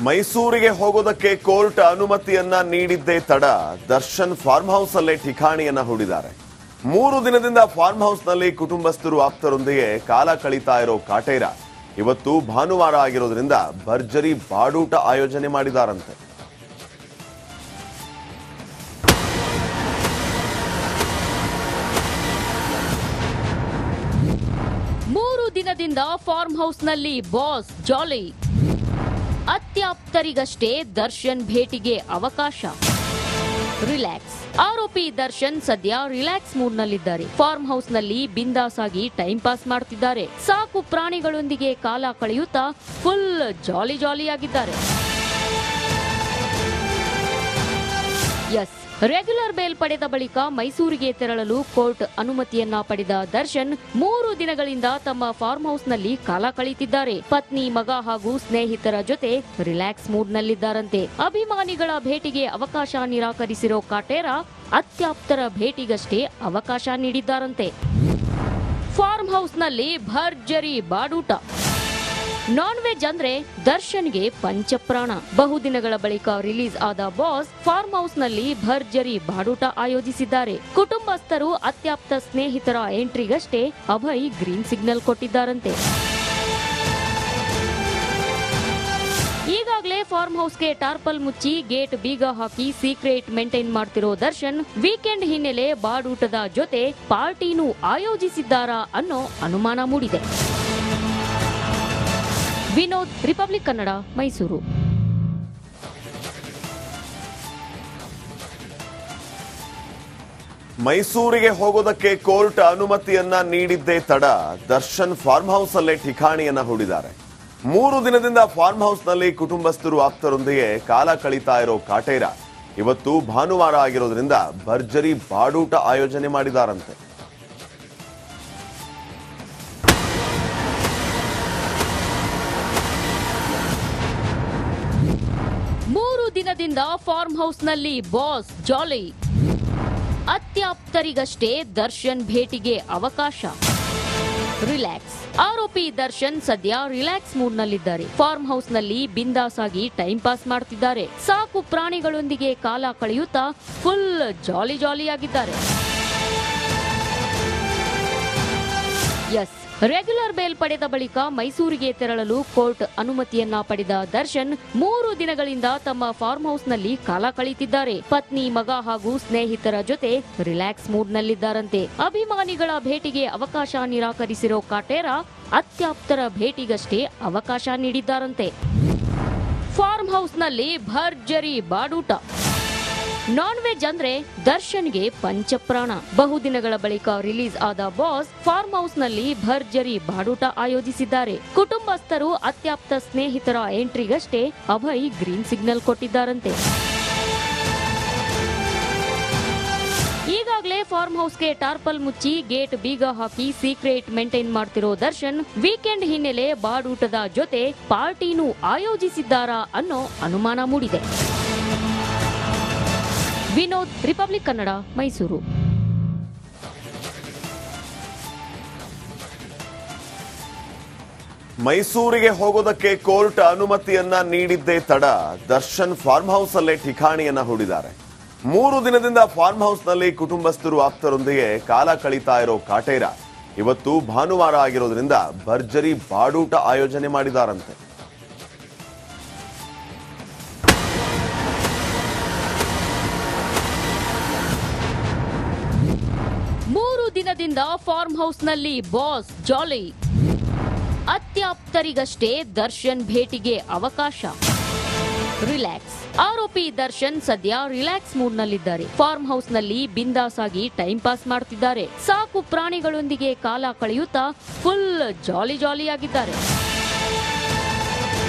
ಮೈಸೂರಿಗೆ ಹೋಗೋದಕ್ಕೆ ಕೋರ್ಟ್ ಅನುಮತಿಯನ್ನ ನೀಡಿದ್ದೇ ತಡ ದರ್ಶನ್ ಫಾರ್ಮ್ ಹೌಸ್ ಅಲ್ಲೇ ಠಿಕಾಣಿಯನ್ನ ಹೂಡಿದ್ದಾರೆ. 3 ದಿನದಿಂದ ಫಾರ್ಮ್ ಹೌಸ್ ನಲ್ಲಿ ಕುಟುಂಬಸ್ಥರು ಆಪ್ತರೊಂದಿಗೆ ಕಾಲ ಕಳೀತಾ ಇರೋ ಕಾಟೇರ ಇವತ್ತು ಭಾನುವಾರ ಆಗಿರೋದ್ರಿಂದ ಭರ್ಜರಿ ಬಾಡೂಟ ಆಯೋಜನೆ ಮಾಡಿದಾರಂತೆ. ದಿನದಿಂದ ಫಾರ್ಮ್ ಹೌಸ್ ನಲ್ಲಿ ಬಾಸ್ ಜಾಲಿ. ಅತ್ಯಾಪ್ತರಿಗಷ್ಟೇ ದರ್ಶನ್ ಭೇಟಿಗೆ ಅವಕಾಶ. ರಿಲ್ಯಾಕ್ಸ್. ಆರೋಪಿ ದರ್ಶನ್ ಸದ್ಯ ರಿಲ್ಯಾಕ್ಸ್ ಮೂಡ್ ನಲ್ಲಿದ್ದಾರೆ. ಫಾರ್ಮ್ ಹೌಸ್ ನಲ್ಲಿ ಬಿಂದಾಸ್ ಆಗಿ ಟೈಮ್ ಪಾಸ್ ಮಾಡ್ತಿದ್ದಾರೆ. ಸಾಕು ಪ್ರಾಣಿಗಳೊಂದಿಗೆ ಕಾಲ ಕಳೆಯುತ್ತಾ ಫುಲ್ ಜಾಲಿ ಆಗಿದ್ದಾರೆ. ಎಸ್, ರೆಗ್ಯುಲರ್ ಬೇಲ್ ಪಡೆದ ಬಳಿಕ ಮೈಸೂರಿಗೆ ತೆರಳಲು ಕೋರ್ಟ್ ಅನುಮತಿಯನ್ನ ಪಡೆದ ದರ್ಶನ್ 3 ದಿನಗಳಿಂದ ತಮ್ಮ ಫಾರ್ಮ್ ಹೌಸ್ ನಲ್ಲಿ ಕಾಲ ಕಳೆಯುತ್ತಿದ್ದಾರೆ. ಪತ್ನಿ, ಮಗ ಹಾಗೂ ಸ್ನೇಹಿತರ ಜೊತೆ ರಿಲ್ಯಾಕ್ಸ್ ಮೂಡ್ ನಲ್ಲಿದ್ದಾರಂತೆ. ಅಭಿಮಾನಿಗಳ ಭೇಟಿಗೆ ಅವಕಾಶ ನಿರಾಕರಿಸಿರೋ ಕಾಟೇರ ಅತ್ಯಾಪ್ತರ ಭೇಟಿಗಷ್ಟೇ ಅವಕಾಶ ನೀಡಿದ್ದಾರಂತೆ. ಫಾರ್ಮ್ ಹೌಸ್ ನಲ್ಲಿ ಭರ್ಜರಿ ಬಾಡೂಟ. ನಾನ್ ವೆಜ್ ಅಂದ್ರೆ ದರ್ಶನ್ಗೆ ಪಂಚಪ್ರಾಣ. ಬಹುದಿನಗಳ ಬಳಿಕ ರಿಲೀಸ್ ಆದ ಬಾಸ್ ಫಾರ್ಮ್ ಹೌಸ್ ನಲ್ಲಿ ಭರ್ಜರಿ ಬಾಡೂಟ ಆಯೋಜಿಸಿದ್ದಾರೆ. ಕುಟುಂಬಸ್ಥರು, ಅತ್ಯಾಪ್ತ ಸ್ನೇಹಿತರ ಎಂಟ್ರಿಗಷ್ಟೇ ಅಭಯ್ ಗ್ರೀನ್ ಸಿಗ್ನಲ್ ಕೊಟ್ಟಿದ್ದಾರಂತೆ. ಈಗಾಗಲೇ ಫಾರ್ಮ್ ಹೌಸ್ಗೆ ಟಾರ್ಪಲ್ ಮುಚ್ಚಿ ಗೇಟ್ ಬೀಗ ಹಾಕಿ ಸೀಕ್ರೆಟ್ ಮೇಂಟೈನ್ ಮಾಡ್ತಿರೋ ದರ್ಶನ್ ವೀಕೆಂಡ್ ಹಿನ್ನೆಲೆ ಬಾಡೂಟದ ಜೊತೆ ಪಾರ್ಟಿನೂ ಆಯೋಜಿಸಿದ್ದಾರಾ ಅನ್ನೋ ಅನುಮಾನ ಮೂಡಿದೆ. ವಿನೋದ್, ರಿಪಬ್ಲಿಕ್ ಕನ್ನಡ, ಮೈಸೂರು. ಮೈಸೂರಿಗೆ ಹೋಗೋದಕ್ಕೆ ಕೋರ್ಟ್ ಅನುಮತಿಯನ್ನ ನೀಡಿದ್ದೇ ತಡ ದರ್ಶನ್ ಫಾರ್ಮ್ ಹೌಸ್ ಅಲ್ಲೇ ಠಿಕಾಣಿಯನ್ನ ಹೂಡಿದ್ದಾರೆ. 3 ದಿನದಿಂದ ಫಾರ್ಮ್ ಹೌಸ್ ನಲ್ಲಿ ಕುಟುಂಬಸ್ಥರು ಆಪ್ತರೊಂದಿಗೆ ಕಾಲ ಕಳೀತಾ ಇರೋ ಕಾಟೇರ ಇವತ್ತು ಭಾನುವಾರ ಆಗಿರೋದ್ರಿಂದ ಭರ್ಜರಿ ಬಾಡೂಟ ಆಯೋಜನೆ ಮಾಡಿದಾರಂತೆ. ದಿನದಿಂದ ಫಾರ್ಮ್ ಹೌಸ್ ನಲ್ಲಿ ಬಾಸ್ ಜಾಲಿ. ಅತ್ಯಾಪ್ತರಿಗಷ್ಟೇ ದರ್ಶನ್ ಭೇಟಿಗೆ ಅವಕಾಶ. ರಿಲ್ಯಾಕ್ಸ್. ಆರೋಪಿ ದರ್ಶನ್ ಸದ್ಯ ರಿಲ್ಯಾಕ್ಸ್ ಮೂಡ್ ನಲ್ಲಿದ್ದಾರೆ. ಫಾರ್ಮ್ ಹೌಸ್ ನಲ್ಲಿ ಬಿಂದಾಸ್ ಆಗಿ ಟೈಮ್ ಪಾಸ್ ಮಾಡ್ತಿದ್ದಾರೆ. ಸಾಕು ಪ್ರಾಣಿಗಳೊಂದಿಗೆ ಕಾಲ ಕಳೆಯುತ್ತಾ ಫುಲ್ ಜಾಲಿ ಆಗಿದ್ದಾರೆ. ಎಸ್, ರೆಗ್ಯುಲರ್ ಬೇಲ್ ಪಡೆದ ಬಳಿಕ ಮೈಸೂರಿಗೆ ತೆರಳಲು ಕೋರ್ಟ್ ಅನುಮತಿಯನ್ನ ಪಡೆದ ದರ್ಶನ್ 3 ದಿನಗಳಿಂದ ತಮ್ಮ ಫಾರ್ಮ್ ಹೌಸ್ ನಲ್ಲಿ ಕಾಲ ಕಳೆಯುತ್ತಿದ್ದಾರೆ. ಪತ್ನಿ, ಮಗ ಹಾಗೂ ಸ್ನೇಹಿತರ ಜೊತೆ ರಿಲ್ಯಾಕ್ಸ್ ಮೂಡ್ ನಲ್ಲಿದ್ದಾರಂತೆ. ಅಭಿಮಾನಿಗಳ ಭೇಟಿಗೆ ಅವಕಾಶ ನಿರಾಕರಿಸಿರೋ ಕಾಟೇರ ಅತ್ಯಾಪ್ತರ ಭೇಟಿಗಷ್ಟೇ ಅವಕಾಶ ನೀಡಿದ್ದಾರಂತೆ. ಫಾರ್ಮ್ ಹೌಸ್ ನಲ್ಲಿ ಭರ್ಜರಿ ಬಾಡೂಟ. ನಾನ್ ವೆಜ್ ಅಂದ್ರೆ ದರ್ಶನ್ಗೆ ಪಂಚಪ್ರಾಣ. ಬಹುದಿನಗಳ ಬಳಿಕ ರಿಲೀಸ್ ಆದ ಬಾಸ್ ಫಾರ್ಮ್ ಹೌಸ್ ನಲ್ಲಿ ಭರ್ಜರಿ ಬಾಡೂಟ ಆಯೋಜಿಸಿದ್ದಾರೆ. ಕುಟುಂಬಸ್ಥರು, ಅತ್ಯಾಪ್ತ ಸ್ನೇಹಿತರ ಎಂಟ್ರಿಗಷ್ಟೇ ಅಭಯ್ ಗ್ರೀನ್ ಸಿಗ್ನಲ್ ಕೊಟ್ಟಿದ್ದಾರಂತೆ. ಈಗಾಗಲೇ ಫಾರ್ಮ್ ಹೌಸ್ಗೆ ಟಾರ್ಪಲ್ ಮುಚ್ಚಿ ಗೇಟ್ ಬೀಗ ಹಾಕಿ ಸೀಕ್ರೆಟ್ ಮೇಂಟೈನ್ ಮಾಡ್ತಿರೋ ದರ್ಶನ್ ವೀಕೆಂಡ್ ಹಿನ್ನೆಲೆ ಬಾಡೂಟದ ಜೊತೆ ಪಾರ್ಟಿನೂ ಆಯೋಜಿಸಿದ್ದಾರಾ ಅನ್ನೋ ಅನುಮಾನ ಮೂಡಿದೆ. ವಿನೋದ್, ರಿಪಬ್ಲಿಕ್ ಕನ್ನಡ, ಮೈಸೂರು. ಮೈಸೂರಿಗೆ ಹೋಗೋದಕ್ಕೆ ಕೋರ್ಟ್ ಅನುಮತಿಯನ್ನ ನೀಡಿದ್ದೇ ತಡ ದರ್ಶನ್ ಫಾರ್ಮ್ ಹೌಸ್ ಅಲ್ಲೇ ಠಿಕಾಣಿಯನ್ನ ಹೂಡಿದ್ದಾರೆ. 3 ದಿನದಿಂದ ಫಾರ್ಮ್ ಹೌಸ್ ನಲ್ಲಿ ಕುಟುಂಬಸ್ಥರು ಆಪ್ತರೊಂದಿಗೆ ಕಾಲ ಕಳೀತಾ ಇರೋ ಕಾಟೇರ ಇವತ್ತು ಭಾನುವಾರ ಆಗಿರೋದ್ರಿಂದ ಭರ್ಜರಿ ಬಾಡೂಟ ಆಯೋಜನೆ ಮಾಡಿದಾರಂತೆ. ದಿನದಿಂದ ಫಾರ್ಮ್ ಹೌಸ್ ನಲ್ಲಿ ಬಾಸ್ ಜಾಲಿ. ಅತ್ಯಾಪ್ತರಿಗಷ್ಟೇ ದರ್ಶನ್ ಭೇಟಿಗೆ ಅವಕಾಶ. ರಿಲ್ಯಾಕ್ಸ್. ಆರೋಪಿ ದರ್ಶನ್ ಸದ್ಯ ರಿಲ್ಯಾಕ್ಸ್ ಮೂಡ್ ನಲ್ಲಿದ್ದಾರೆ. ಫಾರ್ಮ್ ಹೌಸ್ ನಲ್ಲಿ ಬಿಂದಾಸ್ ಆಗಿ ಟೈಮ್ ಪಾಸ್ ಮಾಡ್ತಿದ್ದಾರೆ. ಸಾಕು ಪ್ರಾಣಿಗಳೊಂದಿಗೆ ಕಾಲ ಕಳೆಯುತ್ತಾ ಫುಲ್ ಜಾಲಿ ಆಗಿದ್ದಾರೆ.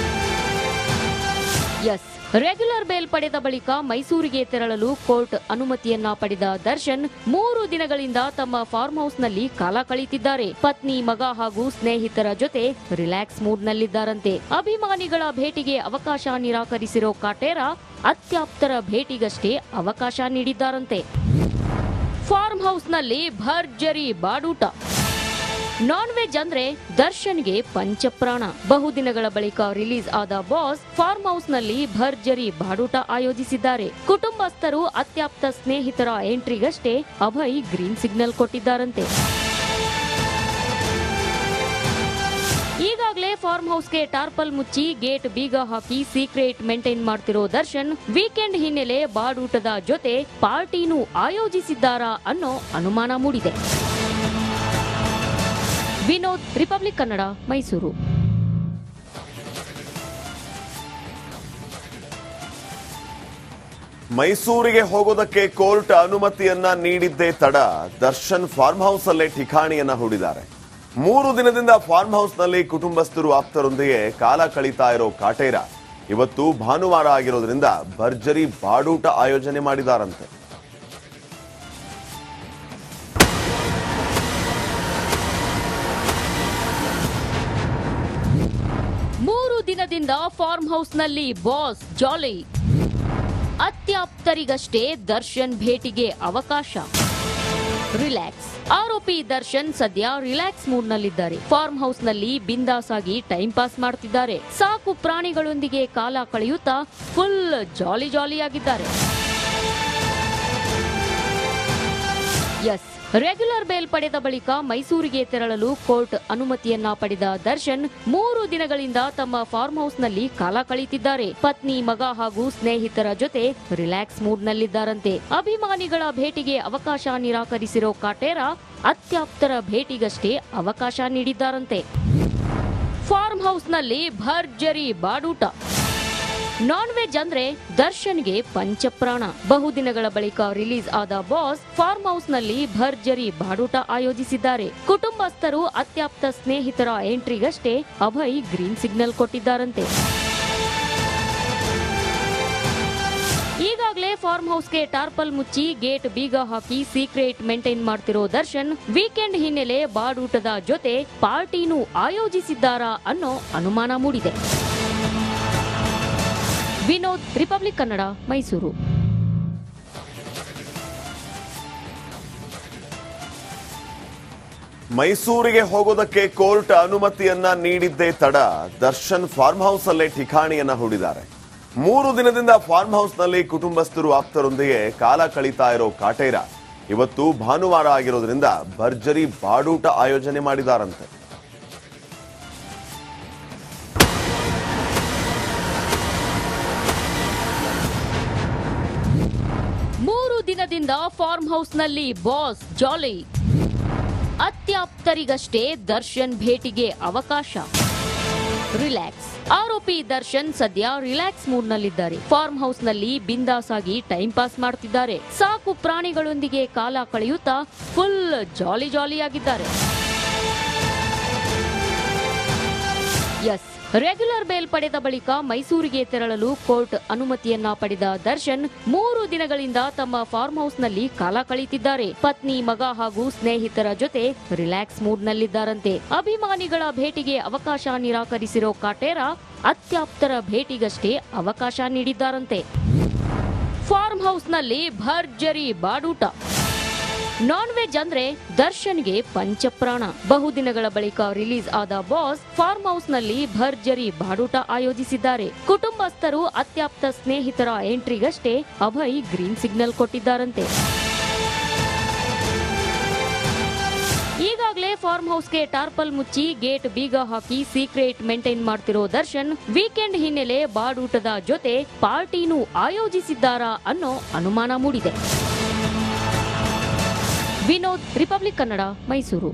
ಎಸ್, ರೆಗ್ಯುಲರ್ ಬೇಲ್ ಪಡೆದ ಬಳಿಕ ಮೈಸೂರಿಗೆ ತೆರಳಲು ಕೋರ್ಟ್ ಅನುಮತಿಯನ್ನ ಪಡೆದ ದರ್ಶನ್ 3 ದಿನಗಳಿಂದ ತಮ್ಮ ಫಾರ್ಮ್ ಹೌಸ್ ನಲ್ಲಿ ಕಾಲ ಕಳೆಯುತ್ತಿದ್ದಾರೆ. ಪತ್ನಿ, ಮಗ ಹಾಗೂ ಸ್ನೇಹಿತರ ಜೊತೆ ರಿಲ್ಯಾಕ್ಸ್ ಮೂಡ್ ನಲ್ಲಿದ್ದಾರಂತೆ. ಅಭಿಮಾನಿಗಳ ಭೇಟಿಗೆ ಅವಕಾಶ ನಿರಾಕರಿಸಿರೋ ಕಾಟೇರ ಅತ್ಯಾಪ್ತರ ಭೇಟಿಗಷ್ಟೇ ಅವಕಾಶ ನೀಡಿದ್ದಾರಂತೆ. ಫಾರ್ಮ್ ಹೌಸ್ ನಲ್ಲಿ ಭರ್ಜರಿ ಬಾಡೂಟ. ನಾನ್ ವೆಜ್ ಅಂದ್ರೆ ದರ್ಶನ್ಗೆ ಪಂಚಪ್ರಾಣ. ಬಹುದಿನಗಳ ಬಳಿಕ ರಿಲೀಸ್ ಆದ ಬಾಸ್ ಫಾರ್ಮ್ ಹೌಸ್ ನಲ್ಲಿ ಭರ್ಜರಿ ಬಾಡೂಟ ಆಯೋಜಿಸಿದ್ದಾರೆ. ಕುಟುಂಬಸ್ಥರು ಅತ್ಯಾಪ್ತ ಸ್ನೇಹಿತರ ಎಂಟ್ರಿಗಷ್ಟೇ ಅಭಯ್ ಗ್ರೀನ್ ಸಿಗ್ನಲ್ ಕೊಟ್ಟಿದ್ದಾರಂತೆ. ಈಗಾಗಲೇ ಫಾರ್ಮ್ ಹೌಸ್ಗೆ ಟಾರ್ಪಲ್ ಮುಚ್ಚಿ ಗೇಟ್ ಬೀಗ ಹಾಕಿ ಸೀಕ್ರೆಟ್ ಮೇಂಟೈನ್ ಮಾಡ್ತಿರೋ ದರ್ಶನ್ ವೀಕೆಂಡ್ ಹಿನ್ನೆಲೆ ಬಾಡೂಟದ ಜೊತೆ ಪಾರ್ಟಿನೂ ಆಯೋಜಿಸಿದ್ದಾರಾ ಅನ್ನೋ ಅನುಮಾನ ಮೂಡಿದೆ. ವಿನೋದ್, ರಿಪಬ್ಲಿಕ್ ಕನ್ನಡ, ಮೈಸೂರು. ಮೈಸೂರಿಗೆ ಹೋಗೋದಕ್ಕೆ ಕೋರ್ಟ್ ಅನುಮತಿಯನ್ನ ನೀಡಿದ್ದೇ ತಡ ದರ್ಶನ್ ಫಾರ್ಮ್ ಹೌಸ್ ಅಲ್ಲೇ ಠಿಕಾಣಿಯನ್ನ ಹೂಡಿದ್ದಾರೆ. 3 ದಿನದಿಂದ ಫಾರ್ಮ್ ಹೌಸ್ ನಲ್ಲಿ ಕುಟುಂಬಸ್ಥರು ಆಪ್ತರೊಂದಿಗೆ ಕಾಲ ಕಳೀತಾ ಇರೋ ಕಾಟೇರ ಇವತ್ತು ಭಾನುವಾರ ಆಗಿರೋದ್ರಿಂದ ಭರ್ಜರಿ ಬಾಡೂಟ ಆಯೋಜನೆ ಮಾಡಿದಾರಂತೆ. ಮೂರು ದಿನದಿಂದ ಫಾರ್ಮ್ ಹೌಸ್ ನಲ್ಲಿ ಬಾಸ್ ಜಾಲಿ. ಅತ್ಯಾಪ್ತರಿಗಷ್ಟೇ ದರ್ಶನ್ ಭೇಟಿಗೆ ಅವಕಾಶ. ರಿಲ್ಯಾಕ್ಸ್. ಆರೋಪಿ ದರ್ಶನ್ ಸದ್ಯ ರಿಲ್ಯಾಕ್ಸ್ ಮೂಡ್ ನಲ್ಲಿದ್ದಾರೆ. ಫಾರ್ಮ್ ಹೌಸ್ ನಲ್ಲಿ ಬಿಂದಾಸ್ ಆಗಿ ಟೈಮ್ ಪಾಸ್ ಮಾಡ್ತಿದ್ದಾರೆ. ಸಾಕು ಪ್ರಾಣಿಗಳೊಂದಿಗೆ ಕಾಲ ಕಳೆಯುತ್ತಾ ಫುಲ್ ಜಾಲಿ ಆಗಿದ್ದಾರೆ. ಎಸ್, ರೆಗ್ಯುಲರ್ ಬೇಲ್ ಪಡೆದ ಬಳಿಕ ಮೈಸೂರಿಗೆ ತೆರಳಲು ಕೋರ್ಟ್ ಅನುಮತಿಯನ್ನ ಪಡೆದ ದರ್ಶನ್ 3 ದಿನಗಳಿಂದ ತಮ್ಮ ಫಾರ್ಮ್ ಹೌಸ್ ನಲ್ಲಿ ಕಾಲ ಕಳೆಯುತ್ತಿದ್ದಾರೆ. ಪತ್ನಿ, ಮಗ ಹಾಗೂ ಸ್ನೇಹಿತರ ಜೊತೆ ರಿಲ್ಯಾಕ್ಸ್ ಮೂಡ್ ನಲ್ಲಿದ್ದಾರಂತೆ. ಅಭಿಮಾನಿಗಳ ಭೇಟಿಗೆ ಅವಕಾಶ ನಿರಾಕರಿಸಿರೋ ಕಾಟೇರ ಅತ್ಯಾಪ್ತರ ಭೇಟಿಗಷ್ಟೇ ಅವಕಾಶ ನೀಡಿದ್ದಾರಂತೆ. ಫಾರ್ಮ್ ಹೌಸ್ ನಲ್ಲಿ ಭರ್ಜರಿ ಬಾಡೂಟ. ನಾನ್ ವೆಜ್ ಅಂದ್ರೆ ದರ್ಶನ್ಗೆ ಪಂಚಪ್ರಾಣ. ಬಹುದಿನಗಳ ಬಳಿಕ ರಿಲೀಸ್ ಆದ ಬಾಸ್ ಫಾರ್ಮ್ ಹೌಸ್ ನಲ್ಲಿ ಭರ್ಜರಿ ಬಾಡೂಟ ಆಯೋಜಿಸಿದ್ದಾರೆ. ಕುಟುಂಬಸ್ಥರು ಅತ್ಯಾಪ್ತ ಸ್ನೇಹಿತರ ಎಂಟ್ರಿಗಷ್ಟೇ ಅಭಯ್ ಗ್ರೀನ್ ಸಿಗ್ನಲ್ ಕೊಟ್ಟಿದ್ದಾರಂತೆ. ಈಗಾಗಲೇ ಫಾರ್ಮ್ ಹೌಸ್ಗೆ ಟಾರ್ಪಲ್ ಮುಚ್ಚಿ ಗೇಟ್ ಬೀಗ ಹಾಕಿ ಸೀಕ್ರೆಟ್ ಮೇಂಟೈನ್ ಮಾಡ್ತಿರೋ ದರ್ಶನ್ ವೀಕೆಂಡ್ ಹಿನ್ನೆಲೆ ಬಾಡೂಟದ ಜೊತೆ ಪಾರ್ಟಿನೂ ಆಯೋಜಿಸಿದ್ದಾರಾ ಅನ್ನೋ ಅನುಮಾನ ಮೂಡಿದೆ. ವಿನೋದ್, ರಿಪಬ್ಲಿಕ್ ಕನ್ನಡ, ಮೈಸೂರು. ಮೈಸೂರಿಗೆ ಹೋಗೋದಕ್ಕೆ ಕೋರ್ಟ್ ಅನುಮತಿಯನ್ನ ನೀಡಿದ್ದೇ ತಡ ದರ್ಶನ್ ಫಾರ್ಮ್ ಹೌಸ್ ಅಲ್ಲೇ ಠಿಕಾಣಿಯನ್ನ ಹೂಡಿದ್ದಾರೆ. 3 ದಿನದಿಂದ ಫಾರ್ಮ್ ಹೌಸ್ ನಲ್ಲಿ ಕುಟುಂಬಸ್ಥರು ಆಪ್ತರೊಂದಿಗೆ ಕಾಲ ಕಳೀತಾ ಇರೋ ಕಾಟೇರ ಇವತ್ತು ಭಾನುವಾರ ಆಗಿರೋದ್ರಿಂದ ಭರ್ಜರಿ ಬಾಡೂಟ ಆಯೋಜನೆ ಮಾಡಿದಾರಂತೆ. ದಿನದಿಂದ ಫಾರ್ಮ್ ಹೌಸ್ ನಲ್ಲಿ ಬಾಸ್ ಜಾಲಿ. ಅತ್ಯಾಪ್ತರಿಗಷ್ಟೇ ದರ್ಶನ್ ಭೇಟಿಗೆ ಅವಕಾಶ. ರಿಲ್ಯಾಕ್ಸ್. ಆರೋಪಿ ದರ್ಶನ್ ಸದ್ಯ ರಿಲ್ಯಾಕ್ಸ್ ಮೂಡ್ ನಲ್ಲಿದ್ದಾರೆ. ಫಾರ್ಮ್ ಹೌಸ್ ನಲ್ಲಿ ಬಿಂದಾಸ್ ಆಗಿ ಟೈಮ್ ಪಾಸ್ ಮಾಡ್ತಿದ್ದಾರೆ. ಸಾಕು ಪ್ರಾಣಿಗಳೊಂದಿಗೆ ಕಾಲ ಕಳೆಯುತ್ತಾ ಫುಲ್ ಜಾಲಿ ಆಗಿದ್ದಾರೆ. ಎಸ್, ರೆಗ್ಯುಲರ್ ಬೇಲ್ ಪಡೆದ ಬಳಿಕ ಮೈಸೂರಿಗೆ ತೆರಳಲು ಕೋರ್ಟ್ ಅನುಮತಿಯನ್ನ ಪಡೆದ ದರ್ಶನ್ 3 ದಿನಗಳಿಂದ ತಮ್ಮ ಫಾರ್ಮ್ ಹೌಸ್ ನಲ್ಲಿ ಕಾಲ ಕಳೆಯುತ್ತಿದ್ದಾರೆ. ಪತ್ನಿ, ಮಗ ಹಾಗೂ ಸ್ನೇಹಿತರ ಜೊತೆ ರಿಲ್ಯಾಕ್ಸ್ ಮೂಡ್ ನಲ್ಲಿದ್ದಾರಂತೆ. ಅಭಿಮಾನಿಗಳ ಭೇಟಿಗೆ ಅವಕಾಶ ನಿರಾಕರಿಸಿರೋ ಕಾಟೇರ ಅತ್ಯಾಪ್ತರ ಭೇಟಿಗಷ್ಟೇ ಅವಕಾಶ ನೀಡಿದ್ದಾರಂತೆ. ಫಾರ್ಮ್ ಹೌಸ್ ನಲ್ಲಿ ಭರ್ಜರಿ ಬಾಡೂಟ. ನಾನ್ ವೆಜ್ ಅಂದ್ರೆ ದರ್ಶನ್ಗೆ ಪಂಚಪ್ರಾಣ. ಬಹುದಿನಗಳ ಬಳಿಕ ರಿಲೀಸ್ ಆದ ಬಾಸ್ ಫಾರ್ಮ್ ಹೌಸ್ ನಲ್ಲಿ ಭರ್ಜರಿ ಬಾಡೂಟ ಆಯೋಜಿಸಿದ್ದಾರೆ. ಕುಟುಂಬಸ್ಥರು ಅತ್ಯಾಪ್ತ ಸ್ನೇಹಿತರ ಎಂಟ್ರಿಗಷ್ಟೇ ಅಭಯ್ ಗ್ರೀನ್ ಸಿಗ್ನಲ್ ಕೊಟ್ಟಿದ್ದಾರಂತೆ. ಈಗಾಗಲೇ ಫಾರ್ಮ್ ಹೌಸ್ಗೆ ಟಾರ್ಪಲ್ ಮುಚ್ಚಿ ಗೇಟ್ ಬೀಗ ಹಾಕಿ ಸೀಕ್ರೆಟ್ ಮೇಂಟೈನ್ ಮಾಡ್ತಿರೋ ದರ್ಶನ್ ವೀಕೆಂಡ್ ಹಿನ್ನೆಲೆ ಬಾಡೂಟದ ಜೊತೆ ಪಾರ್ಟಿನೂ ಆಯೋಜಿಸಿದ್ದಾರಾ ಅನ್ನೋ ಅನುಮಾನ ಮೂಡಿದೆ. ವಿನೋದ್, ರಿಪಬ್ಲಿಕ್ ಕನ್ನಡ, ಮೈಸೂರು.